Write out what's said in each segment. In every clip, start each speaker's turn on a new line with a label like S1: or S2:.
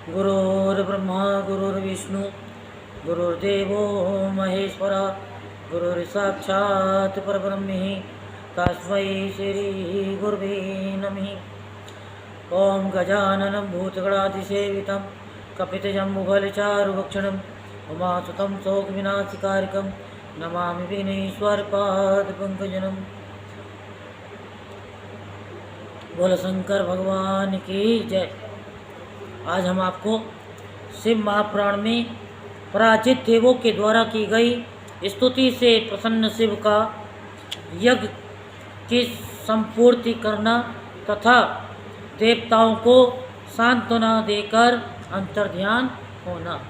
S1: गुरुर्ब्रह्मा गुरुर्विष्णु गुरुर्देवो महेश्वरा गुरुर्साक्षात् परब्रह्म तस्मै श्री गुरुवे नमः। ओं गजाननं भूतगणाधिसेवितं कपितजम्बुफलचारुभक्षणं उमासुतं शोकविनाशकारिकं नमामि विघ्नेश्वरपादपङ्कजम्। बोल शंकर भगवान की जय। आज हम आपको शिव महापुराण में पराजित देवों के द्वारा की गई स्तुति से प्रसन्न शिव का यज्ञ की संपूर्ति करना तथा देवताओं को सांत्वना देकर अंतर्ध्यान होना।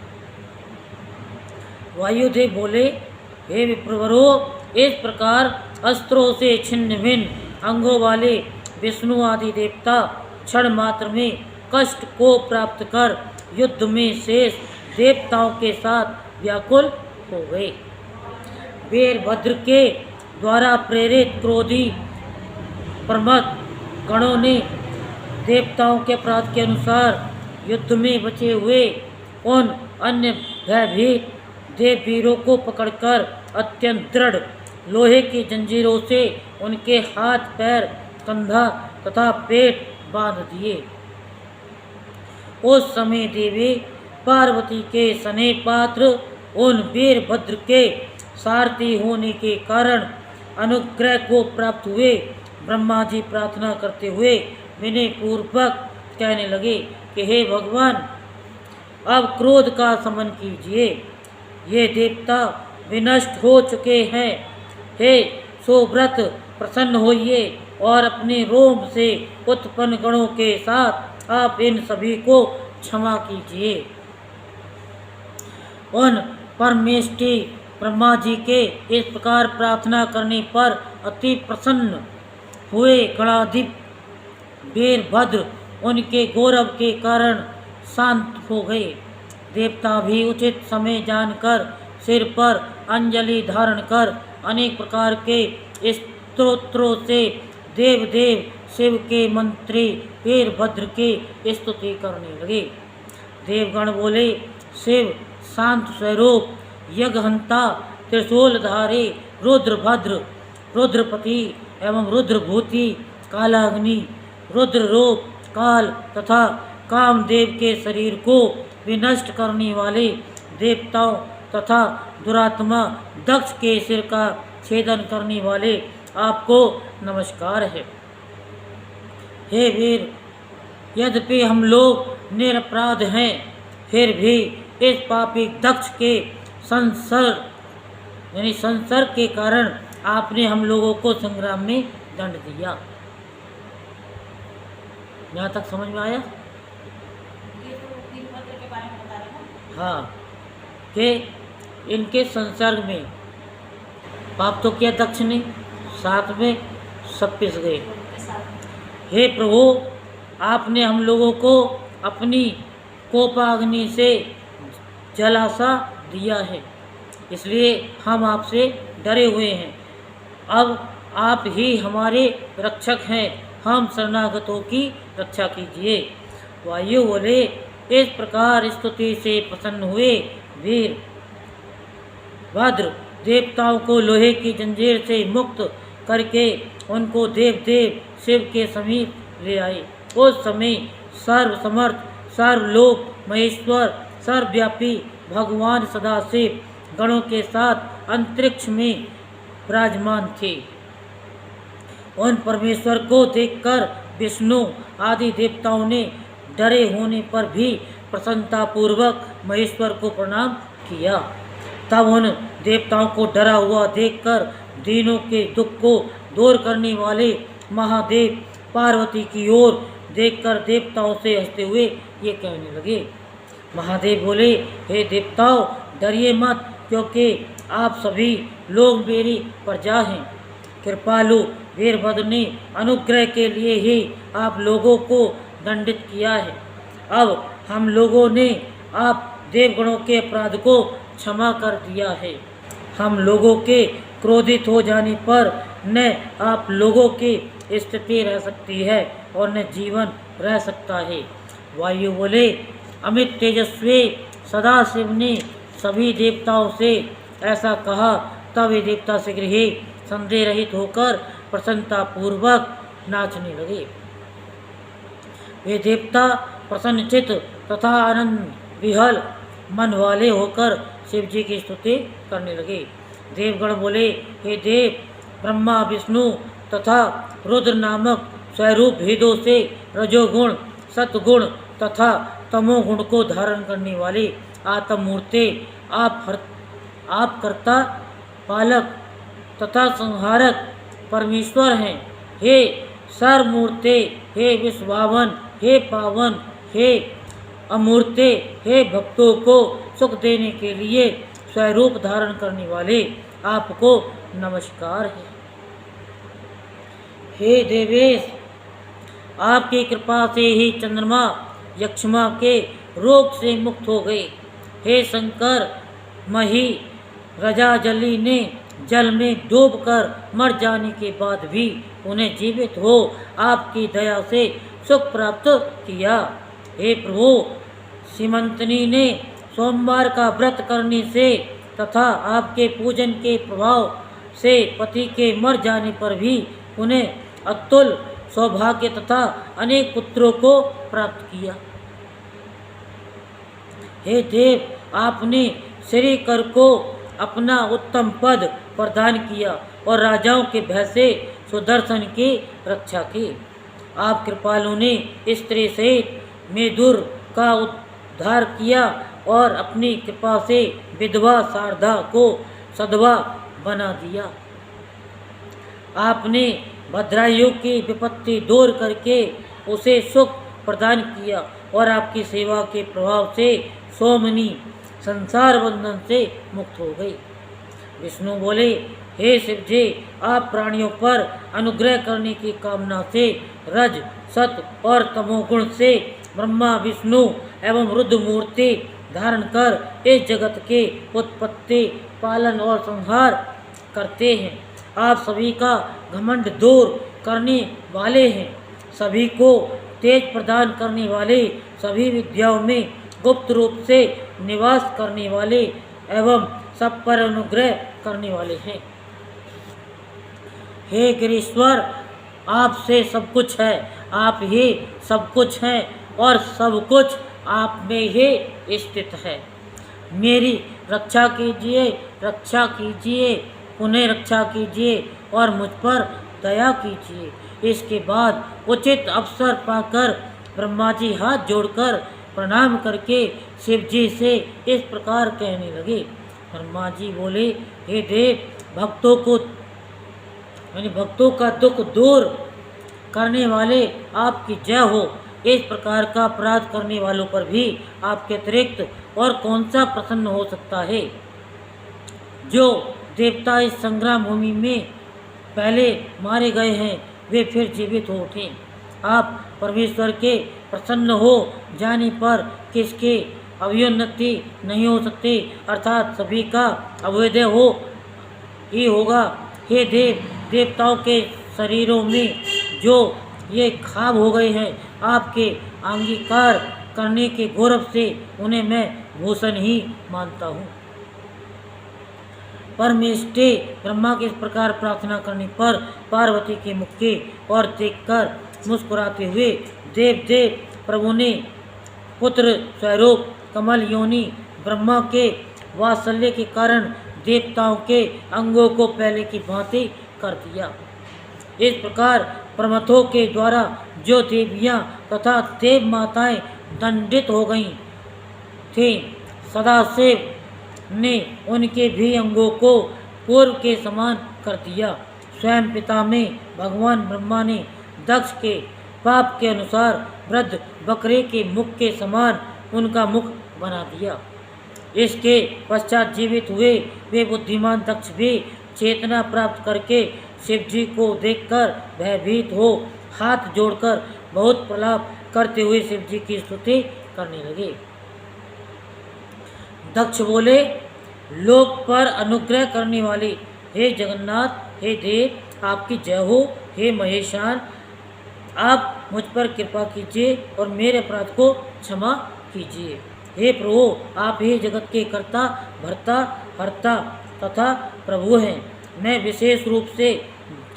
S1: वायुदेव बोले, हे विप्रवरो, इस प्रकार अस्त्रों से छिन्न भिन्न अंगों वाले विष्णु आदि देवता क्षण मात्र में कष्ट को प्राप्त कर युद्ध में शेष देवताओं के साथ व्याकुल हो गए। वीरभद्र के द्वारा प्रेरित क्रोधी प्रमथ गणों ने देवताओं के अपराध के अनुसार युद्ध में बचे हुए उन अन्य भयभीत देववीरों को पकड़कर अत्यंत दृढ़ लोहे की जंजीरों से उनके हाथ पैर कंधा तथा पेट बांध दिए। उस समय देवी पार्वती के स्नेह पात्र उन वीरभद्र के सारथी होने के कारण अनुग्रह को प्राप्त हुए। ब्रह्मा जी प्रार्थना करते हुए विनय पूर्वक कहने लगे कि हे भगवान, अब क्रोध का शमन कीजिए। ये देवता विनष्ट हो चुके हैं। हे सुव्रत, प्रसन्न होइए और अपने रोम से उत्पन्न गणों के साथ आप इन सभी को क्षमा कीजिए। उन परमेष्टि ब्रह्मा जी के इस प्रकार प्रार्थना करने पर अति प्रसन्न हुए गणाधिप वीरभद्र उनके गौरव के कारण शांत हो गए। देवता भी उचित समय जानकर सिर पर अंजलि धारण कर अनेक प्रकार के स्तोत्रों से देव शिव के मंत्री वीरभद्र की स्तुति करने लगे। देवगण बोले, शिव शांत स्वरूप, यज्ञहंता, त्रिशूलधारी, रुद्रभद्र, रुद्रपति एवं रुद्रभूति, कालाग्नि, रुद्र रूप, काल तथा कामदेव के शरीर को विनष्ट करने वाले देवताओं तथा दुरात्मा दक्ष के सिर का छेदन करने वाले आपको नमस्कार है। हे वीर, यद्यपि हम लोग निरपराध हैं, फिर भी इस पापी दक्ष के संसर्ग के कारण आपने हम लोगों को संग्राम में दंड दिया। यहाँ तक समझ में आया? हाँ, कि इनके संसर्ग में पाप तो किया दक्ष ने, साथ में सब पिस गए। हे प्रभु, आपने हम लोगों को अपनी कोपाग्नि से जलासा दिया है, इसलिए हम आपसे डरे हुए हैं। अब आप ही हमारे रक्षक हैं, हम शरणागतों की रक्षा कीजिए। वायु बोले, इस प्रकार स्तुति से प्रसन्न हुए वीरभद्र देवताओं को लोहे की जंजीर से मुक्त करके उनको देव शिव के समीप ले आए। उस समय सर्वसमर्थ, सर्वलोक महेश्वर, सर्वव्यापी भगवान सदाशिव गणों के साथ अंतरिक्ष में विराजमान थे। उन परमेश्वर को देखकर विष्णु आदि देवताओं ने डरे होने पर भी प्रसन्नतापूर्वक महेश्वर को प्रणाम किया। तब उन देवताओं को डरा हुआ देखकर दीनों के दुख को दूर करने वाले महादेव पार्वती की ओर देखकर देवताओं से हंसते हुए ये कहने लगे। महादेव बोले, हे देवताओं, डरिए मत, क्योंकि आप सभी लोग मेरी प्रजा हैं। कृपालु वीरभद्र ने अनुग्रह के लिए ही आप लोगों को दंडित किया है। अब हम लोगों ने आप देवगणों के अपराध को क्षमा कर दिया है। हम लोगों के क्रोधित हो जाने पर न आप लोगों की स्थिति रह सकती है और न जीवन रह सकता है। वायु बोले, अमित तेजस्वी सदाशिव ने सभी देवताओं से ऐसा कहा। तब वे देवता शीघ्र ही संदेह रहित होकर प्रसन्नता पूर्वक नाचने लगे। वे देवता प्रसन्नचित तथा आनंद विहल मन वाले होकर शिव जी की स्तुति करने लगे। देवगण बोले, हे देव, ब्रह्मा विष्णु तथा रुद्र नामक स्वरूप भेदों से रजोगुण सतगुण तथा तमोगुण को धारण करने वाले आत्म मूर्ते आप कर्ता पालक तथा संहारक परमेश्वर हैं। हे सर्वमूर्ते, हे विश्वावन, हे पावन, हे अमूर्ते, हे भक्तों को सुख देने के लिए स्वरूप धारण करने वाले आपको नमस्कार है। हे देवेश, आपकी कृपा से ही चंद्रमा यक्षमा के रोग से मुक्त हो गए। हे शंकर, मही रजाजली ने जल में डूबकर मर जाने के बाद भी उन्हें जीवित हो आपकी दया से सुख प्राप्त किया। हे प्रभु, सीमंतनी ने सोमवार का व्रत करने से तथा आपके पूजन के प्रभाव से पति के मर जाने पर भी उन्हें अतुल सौभाग्य तथा अनेक पुत्रों को प्राप्त किया। हे देव, आपने श्री कर को अपना उत्तम पद प्रदान किया और राजाओं के भय से सुदर्शन की रक्षा की। आप कृपालु ने स्त्री सहित मेदुर का उद्धार किया और अपनी कृपा से विधवा शारदा को सधवा बना दिया। आपने भद्रायु की विपत्ति दूर करके उसे सुख प्रदान किया और आपकी सेवा के प्रभाव से सोमनी संसार बंधन से मुक्त हो गई। विष्णु बोले, हे शिव जी, आप प्राणियों पर अनुग्रह करने की कामना से रज सत और तमोगुण से ब्रह्मा विष्णु एवं रुद्र मूर्ति धारण कर इस जगत के उत्पत्ति पालन और संहार करते हैं। आप सभी का घमंड दूर करने वाले हैं, सभी को तेज प्रदान करने वाले, सभी विद्याओं में गुप्त रूप से निवास करने वाले एवं सब पर अनुग्रह करने वाले हैं। हे गिरीश्वर, आपसे सब कुछ है, आप ही सब कुछ हैं और सब कुछ आप में ही स्थित है। मेरी रक्षा कीजिए, रक्षा कीजिए, पुनः रक्षा कीजिए और मुझ पर दया कीजिए। इसके बाद उचित अवसर पाकर ब्रह्मा जी हाथ जोड़कर प्रणाम करके शिव जी से इस प्रकार कहने लगे। ब्रह्मा जी बोले, हे देव, भक्तों का दुख दूर करने वाले आपकी जय हो। इस प्रकार का अपराध करने वालों पर भी आपके अतिरिक्त और कौन सा प्रसन्न हो सकता है। जो देवता इस संग्राम भूमि में पहले मारे गए हैं वे फिर जीवित हो उठे। आप परमेश्वर के प्रसन्न हो जाने पर किसके अव्युन्नति नहीं हो सकते, अर्थात सभी का अभ्युदय हो ही होगा। हे देव, देवताओं के शरीरों में जो ये खाब हो गए हैं, आपके अंगीकार करने के गौरव से उन्हें मैं भूषण ही मानता हूँ। परमेष्टि ब्रह्मा के इस प्रकार प्रार्थना करने पर पार्वती के मुख की ओर देखकर मुस्कुराते हुए देव प्रभु ने पुत्र स्वरूप कमल योनि ब्रह्मा के वात्सल्य के कारण देवताओं के अंगों को पहले की भांति कर दिया। इस प्रकार प्रमथों के द्वारा जो देवियाँ तथा देव माताएं दंडित हो गईं थीं, सदाशिव ने उनके भी अंगों को पूर्व के समान कर दिया। स्वयं पिता में भगवान ब्रह्मा ने दक्ष के पाप के अनुसार वृद्ध बकरे के मुख के समान उनका मुख बना दिया। इसके पश्चात जीवित हुए वे बुद्धिमान दक्ष भी चेतना प्राप्त करके शिव जी को देखकर भयभीत हो हाथ जोड़कर बहुत प्रलाप करते हुए शिव जी की स्तुति करने लगे। दक्ष बोले, लोक पर अनुग्रह करने वाले हे जगन्नाथ, हे देव, आपकी जय हो। हे महेशान, आप मुझ पर कृपा कीजिए और मेरे अपराध को क्षमा कीजिए। हे प्रभु, आप ही जगत के कर्ता, भर्ता, हर्ता तथा प्रभु हैं। मैं विशेष रूप से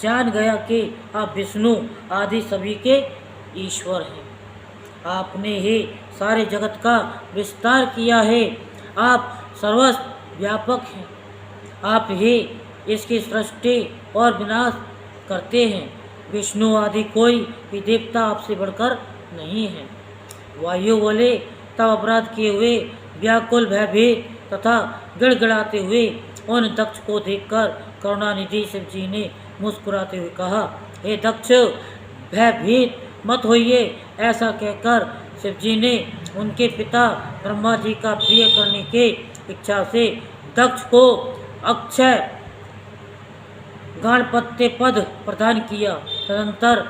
S1: जान गया कि आप विष्णु आदि सभी के ईश्वर हैं। आपने ही सारे जगत का विस्तार किया है। आप सर्वत्र व्यापक हैं। आप ही इसकी सृष्टि और विनाश करते हैं। विष्णु आदि कोई भी देवता आपसे बढ़कर नहीं है। वायु बोले तब अपराध किए हुए व्याकुल भयभीत तथा गिड़गिड़ाते हुए उन दक्ष को देखकर करुणानिधि शिव जी ने मुस्कुराते हुए कहा, हे दक्ष, भयभीत मत होइए। ऐसा कहकर शिव जी ने उनके पिता ब्रह्मा जी का प्रिय करने के इच्छा से दक्ष को अक्षय गणपत्य पद प्रदान किया। तदंतर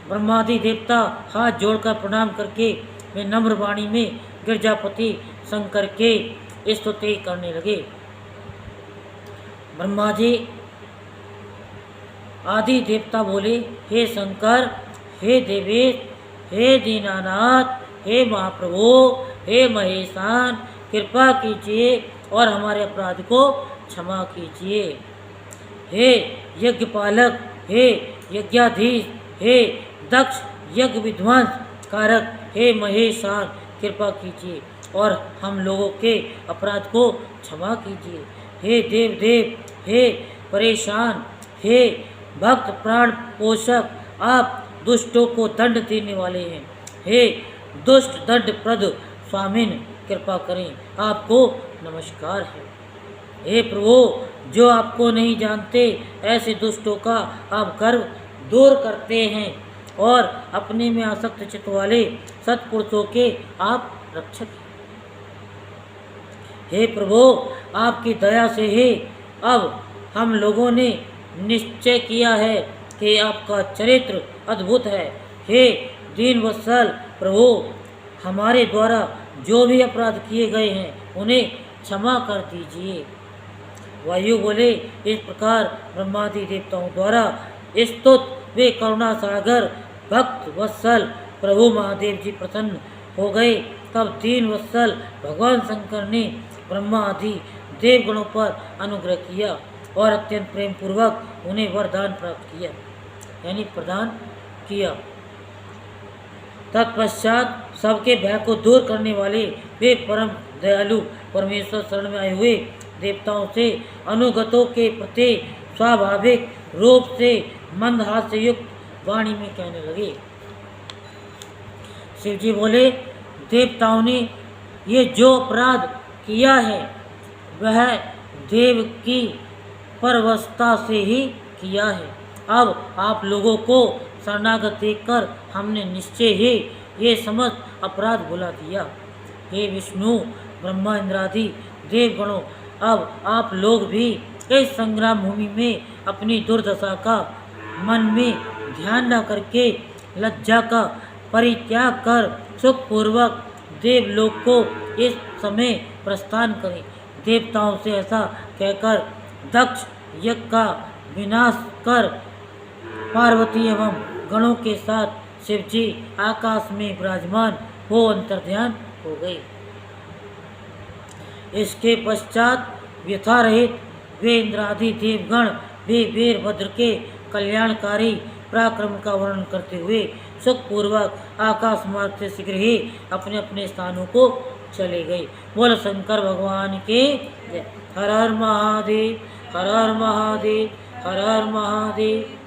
S1: ब्रह्मादि देवता हाथ जोड़कर प्रणाम करके वे नम्र वाणी में गिरजापति शंकर के स्तुति करने लगे। ब्रह्मा जी आदि देवता बोले, हे शंकर, हे देवेश, हे दीनानाथ, हे महाप्रभु, हे महेशान, कृपा कीजिए और हमारे अपराध को क्षमा कीजिए। हे यज्ञपालक, हे यज्ञाधीश, हे दक्ष यज्ञ विध्वंस कारक, हे महेशान, कृपा कीजिए और हम लोगों के अपराध को क्षमा कीजिए। हे देव देव, हे परेशान, हे भक्त प्राण पोषक, आप दुष्टों को दंड देने वाले हैं। हे दुष्ट दंड प्रद स्वामिन, कृपा करें, आपको नमस्कार है। हे प्रभु, जो आपको नहीं जानते ऐसे दुष्टों का आप गर्व दूर करते हैं और अपने में आसक्त चित्त वाले सत्पुरुषों के आप रक्षक हैं। हे प्रभु, आपकी दया से ही अब हम लोगों ने निश्चय किया है कि आपका चरित्र अद्भुत है। हे दीनवत्सल प्रभु, हमारे द्वारा जो भी अपराध किए गए हैं उन्हें क्षमा कर दीजिए। वायु बोले, इस प्रकार ब्रह्मादि देवताओं द्वारा स्तुत वे करुणा सागर भक्त वत्सल प्रभु महादेव जी प्रसन्न हो गए। तब दीन वत्सल भगवान शंकर ने ब्रह्मा आदि देवगणों पर अनुग्रह किया और अत्यंत प्रेम पूर्वक उन्हें वरदान प्राप्त किया, यानी प्रदान किया। तत्पश्चात सबके भय को दूर करने वाले वे परम दयालु परमेश्वर शरण में आए हुए देवताओं से अनुगतों के प्रति स्वाभाविक रूप से मंदहास से युक्त वाणी में कहने लगे। शिव जी बोले, देवताओं ने ये जो अपराध किया है वह देव की परवशता से ही किया है। अब आप लोगों को शरणागत देखकर हमने निश्चय ही ये समस्त अपराध भुला दिया। हे विष्णु, ब्रह्मा इंद्रादि देवगणों, अब आप लोग भी इस संग्राम भूमि में अपनी दुर्दशा का मन में ध्यान न करके लज्जा का परित्याग कर सुखपूर्वक देवलोक को इस समय प्रस्थान करें। देवताओं से ऐसा कहकर दक्ष यज्ञ का विनाश कर पार्वती एवं गणों के साथ शिवजी आकाश में विराजमान हो अंतर्ध्यान हो गए। इसके पश्चात व्यथा रहित वे इंद्रादि देवगण वे वीरभद्र के कल्याणकारी पराक्रम का वर्णन करते हुए सुखपूर्वक आकाश मार्ग से शीघ्र ही अपने अपने स्थानों को चले गए। बोल शंकर भगवान के जय। हर हर महादेव, हर हर महादेव, हर हर महादेव।